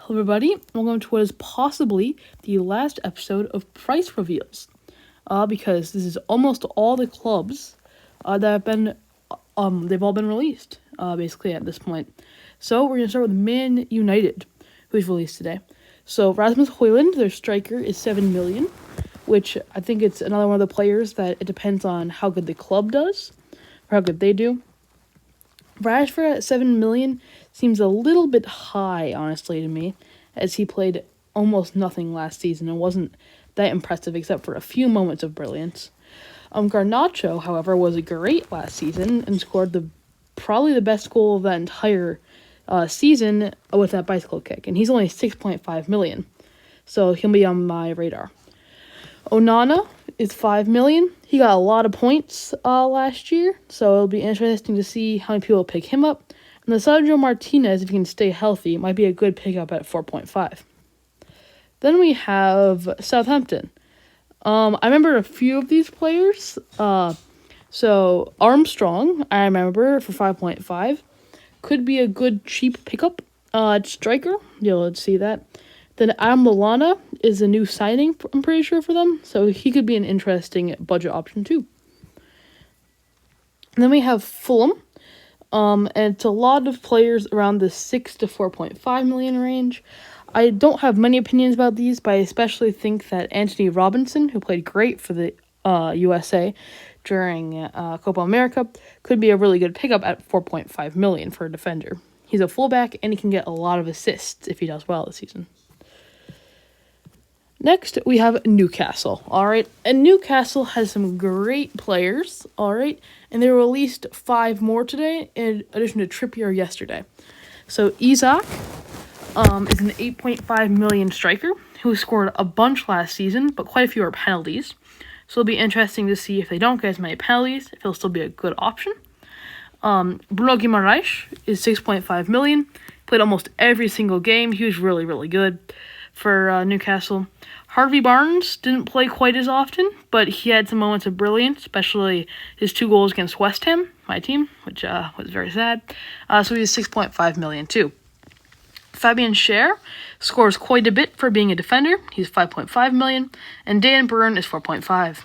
Hello everybody, welcome to what is possibly the last episode of Price Reveals. Because this is almost all the clubs that have been, they've all been released, basically at this point. So we're going to start with Man United, who's released today. So Rasmus Højlund, their striker, is 7 million, which I think it's another one of the players that it depends on how good the club does, or how good they do. Rashford at 7 million seems a little bit high, honestly, to me, as he played almost nothing last season and wasn't that impressive except for a few moments of brilliance. Garnacho, however, was great last season and scored probably the best goal of that entire season with that bicycle kick, and he's only 6.5 million, so he'll be on my radar. Onana is 5 million. He got a lot of points last year, so it'll be interesting to see how many people pick him up. And the Sergio Martinez, if he can stay healthy, might be a good pickup at 4.5. Then we have Southampton. I remember a few of these players. So Armstrong, I remember, for 5.5. Could be a good cheap pickup at striker. You'll see that. Then Adam Lallana is a new signing, I'm pretty sure, for them. So he could be an interesting budget option, too. And then we have Fulham. And it's a lot of players around the 6 to 4.5 million range. I don't have many opinions about these, but I especially think that Anthony Robinson, who played great for the USA during Copa America, could be a really good pickup at 4.5 million for a defender. He's a fullback, and he can get a lot of assists if he does well this season. Next, we have Newcastle, all right? And Newcastle has some great players, all right? And they released 5 more today, in addition to Trippier yesterday. So Isak is an 8.5 million striker who scored a bunch last season, but quite a few are penalties. So it'll be interesting to see if they don't get as many penalties, if he'll still be a good option. Bruno Guimaraes is 6.5 million. Played almost every single game. He was really, really good for Newcastle. Harvey Barnes didn't play quite as often, but he had some moments of brilliance, especially his 2 goals against West Ham, my team, which was very sad. So he's 6.5 million too. Fabian Schär scores quite a bit for being a defender. He's 5.5 million, and Dan Burn is 4.5.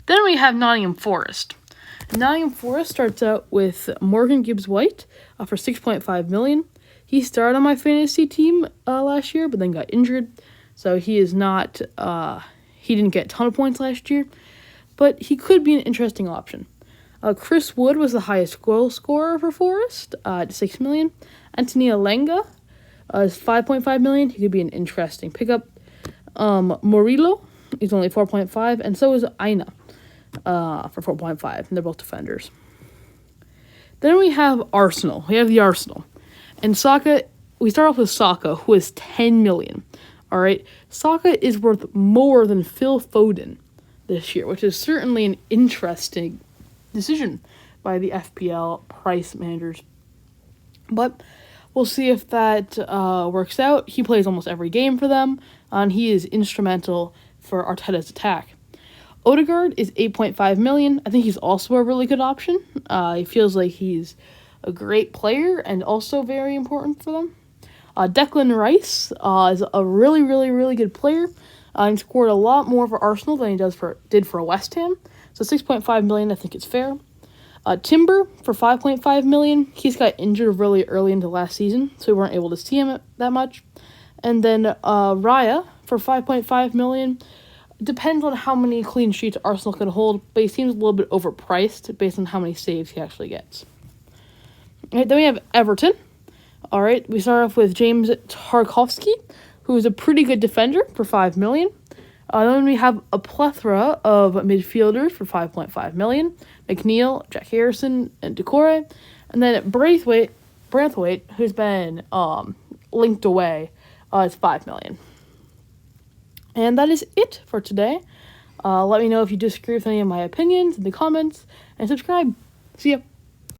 Then we have Nottingham Forest. Nottingham Forest starts out with Morgan Gibbs-White for 6.5 million. He started on my fantasy team last year, but then got injured. So he is not, he didn't get a ton of points last year, but he could be an interesting option. Chris Wood was the highest goal scorer for Forest at 6 million. Anthony Alenga is 5.5 million. He could be an interesting pickup. Murillo is only 4.5, and so is Aina for 4.5, and they're both defenders. Then we have Arsenal. We have the Arsenal. And Saka, we start off with Saka, who is 10 million. All right, Saka is worth more than Phil Foden this year, which is certainly an interesting decision by the FPL price managers. But we'll see if that works out. He plays almost every game for them, and he is instrumental for Arteta's attack. Odegaard is 8.5 million. I think he's also a really good option. He feels like he's a great player and also very important for them. Declan Rice is a really, really, really good player. He scored a lot more for Arsenal than he did for West Ham. So 6.5 million, I think it's fair. Timber for 5.5 million. He's got injured really early into last season, so we weren't able to see him that much. And then Raya for 5.5 million. Depends on how many clean sheets Arsenal can hold, but he seems a little bit overpriced based on how many saves he actually gets. All right, then we have Everton. All right, we start off with James Tarkowski, who is a pretty good defender for 5 million. Then we have a plethora of midfielders for 5.5 million. McNeil, Jack Harrison, and Decore. And then Branthwaite, who's been linked away, is 5 million. And that is it for today. Let me know if you disagree with any of my opinions in the comments, and subscribe. See ya.